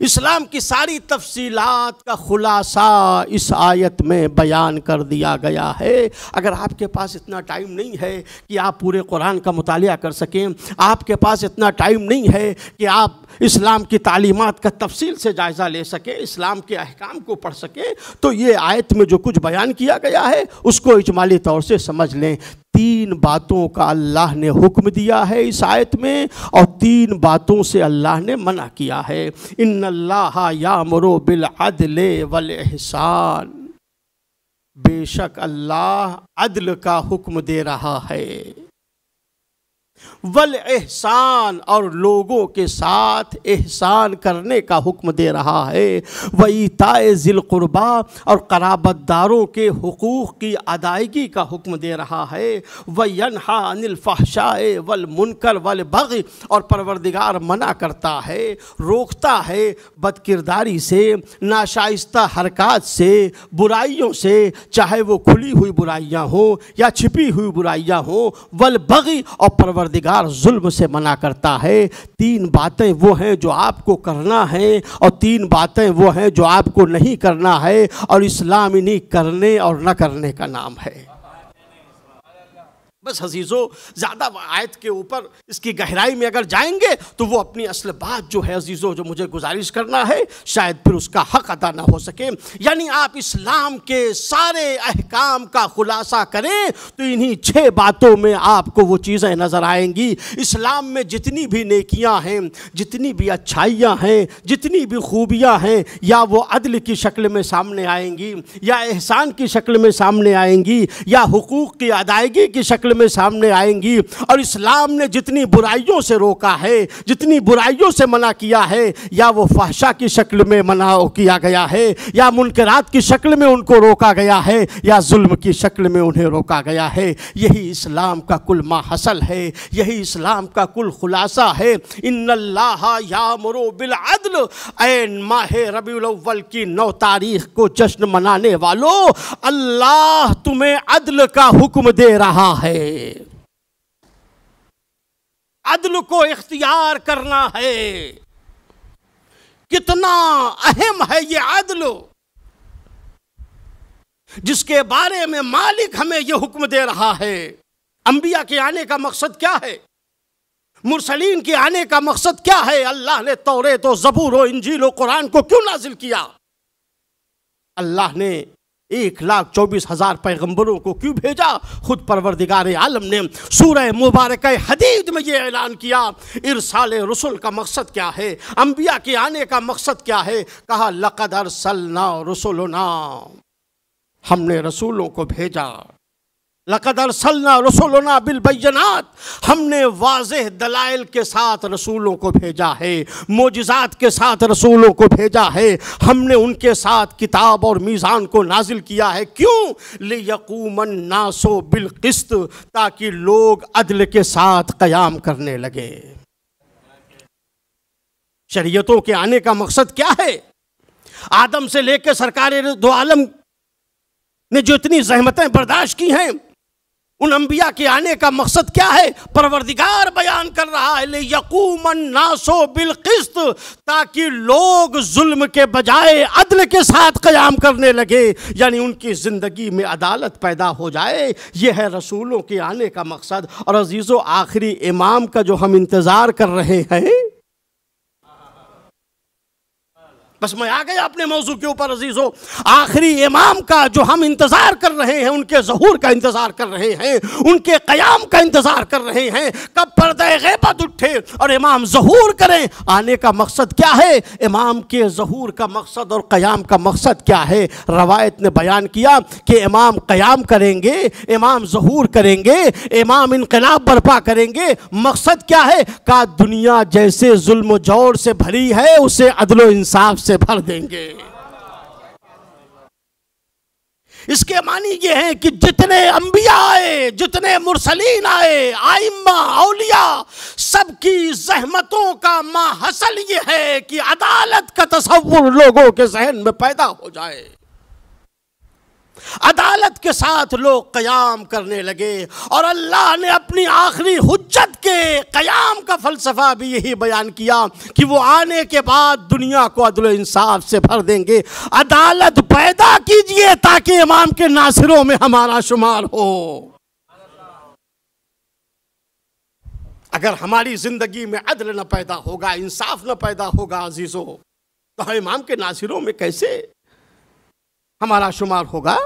اسلام کی ساری تفصیلات کا خلاصہ اس آیت میں بیان کر دیا گیا ہے۔ اگر آپ کے پاس اتنا ٹائم نہیں ہے کہ آپ پورے قرآن کا مطالعہ کر سکیں، آپ کے پاس اتنا ٹائم نہیں ہے کہ آپ اسلام کی تعلیمات کا تفصیل سے جائزہ لے سکیں، اسلام کے احکام کو پڑھ سکیں، تو یہ آیت میں جو کچھ بیان کیا گیا ہے اس کو اجمالی طور سے سمجھ لیں۔ 3 باتوں کا اللہ نے حکم دیا ہے اس آیت میں، اور 3 باتوں سے اللہ نے منع کیا ہے۔ ان اللہ یامر بالعدل والاحسان، بے شک اللہ عدل کا حکم دے رہا ہے، والاحسان، اور لوگوں کے ساتھ احسان کرنے کا حکم دے رہا ہے، وایتاء ذی القربیٰ، اور قرابت داروں کے حقوق کی ادائیگی کا حکم دے رہا ہے، وینہی عن الفحشاء والمنکر والبغی، اور پروردگار منع کرتا ہے، روکتا ہے بد کرداری سے، ناشائستہ حرکات سے، برائیوں سے، چاہے وہ کھلی ہوئی برائیاں ہوں یا چھپی ہوئی برائیاں ہوں، والبغی، اور پروردگار ظلم سے منع کرتا ہے۔ 3 باتیں وہ ہیں جو آپ کو کرنا ہے، اور 3 باتیں وہ ہیں جو آپ کو نہیں کرنا ہے، اور اسلام انہی کرنے اور نہ کرنے کا نام ہے۔ بس عزیزو، زیادہ آیت کے اوپر اس کی گہرائی میں اگر جائیں گے تو وہ اپنی اصل بات جو ہے عزیزو، جو مجھے گزارش کرنا ہے، شاید پھر اس کا حق ادا نہ ہو سکے۔ یعنی آپ اسلام کے سارے احکام کا خلاصہ کریں تو انہی 6 باتوں میں آپ کو وہ چیزیں نظر آئیں گی۔ اسلام میں جتنی بھی نیکیاں ہیں، جتنی بھی اچھائیاں ہیں، جتنی بھی خوبیاں ہیں، یا وہ عدل کی شکل میں سامنے آئیں گی، یا احسان کی شکل میں سامنے آئیں گی، یا حقوق کی ادائیگی کی شکل میں سامنے آئیں گی۔ اور اسلام نے جتنی برائیوں سے روکا ہے، جتنی برائیوں سے منع کیا ہے، یا وہ فحشا کی شکل میں منع کیا گیا ہے، یا منکرات کی شکل میں ان کو روکا گیا ہے، یا ظلم کی شکل میں انہیں روکا گیا ہے، یہی اسلام کا کل ماحصل ہے، یہی اسلام کا کل خلاصہ ہے۔ ان اللہ یامر بالعدل، اے ماہ ربیع الاول کی 9 تاریخ کو جشن منانے والوں، اللہ تمہیں عدل کا حکم دے رہا ہے۔ عدل کو اختیار کرنا ہے۔ کتنا اہم ہے یہ عدل، جس کے بارے میں مالک ہمیں یہ حکم دے رہا ہے۔ انبیاء کے آنے کا مقصد کیا ہے؟ مرسلین کے آنے کا مقصد کیا ہے؟ اللہ نے توریت و زبور و انجیل و قرآن کو کیوں نازل کیا؟ اللہ نے 1,24,000 پیغمبروں کو کیوں بھیجا؟ خود پروردگار عالم نے سورہ مبارکہ حدید میں یہ اعلان کیا۔ ارسال رسول کا مقصد کیا ہے؟ انبیاء کے آنے کا مقصد کیا ہے؟ کہا لقد ارسلنا رسولنا، ہم نے رسولوں کو بھیجا۔ لقد ارسلنا رسولنا بالبینات، ہم نے واضح دلائل کے ساتھ رسولوں کو بھیجا ہے، معجزات کے ساتھ رسولوں کو بھیجا ہے، ہم نے ان کے ساتھ کتاب اور میزان کو نازل کیا ہے۔ کیوں؟ لِيَقُومَ النَّاسُ بِالْقِسْطِ، تاکہ لوگ عدل کے ساتھ قیام کرنے لگے۔ شریعتوں کے آنے کا مقصد کیا ہے؟ آدم سے لے کے سرکار دو عالم نے جو اتنی زحمتیں برداشت کی ہیں، ان انبیاء کے آنے کا مقصد کیا ہے؟ پروردگار بیان کر رہا ہے لِيَقُومَ النَّاسُ بِالْقِسْطِ، تاکہ لوگ ظلم کے بجائے عدل کے ساتھ قیام کرنے لگے، یعنی ان کی زندگی میں عدالت پیدا ہو جائے۔ یہ ہے رسولوں کے آنے کا مقصد۔ اور عزیزو، آخری امام کا جو ہم انتظار کر رہے ہیں، بس میں آ گیا اپنے موضوع کے اوپر عزیزو، آخری امام کا جو ہم انتظار کر رہے ہیں، ان کے ظہور کا انتظار کر رہے ہیں، ان کے قیام کا انتظار کر رہے ہیں، کب پردہ غیبت اٹھے اور امام ظہور کریں۔ آنے کا مقصد کیا ہے؟ امام کے ظہور کا مقصد اور قیام کا مقصد کیا ہے؟ روایت نے بیان کیا کہ امام قیام کریں گے، امام ظہور کریں گے، امام انقلاب برپا کریں گے۔ مقصد کیا ہے؟ کہ دنیا جیسے ظلم و جور سے بھری ہے، اسے عدل و انصاف سے بھر دیں گے۔ اس کے معنی یہ ہے کہ جتنے انبیاء آئے، جتنے مرسلین آئے، ائمہ، اولیاء، سب کی زحمتوں کا ماحصل یہ ہے کہ عدالت کا تصور لوگوں کے ذہن میں پیدا ہو جائے۔ عدالت کے ساتھ لوگ قیام کرنے لگے، اور اللہ نے اپنی آخری حجت کے قیام کا فلسفہ بھی یہی بیان کیا کہ وہ آنے کے بعد دنیا کو عدل و انصاف سے بھر دیں گے۔ عدالت پیدا کیجئے تاکہ امام کے ناصروں میں ہمارا شمار ہو۔ اگر ہماری زندگی میں عدل نہ پیدا ہوگا، انصاف نہ پیدا ہوگا عزیزو، تو امام کے ناصروں میں کیسے ہمارا شمار ہوگا؟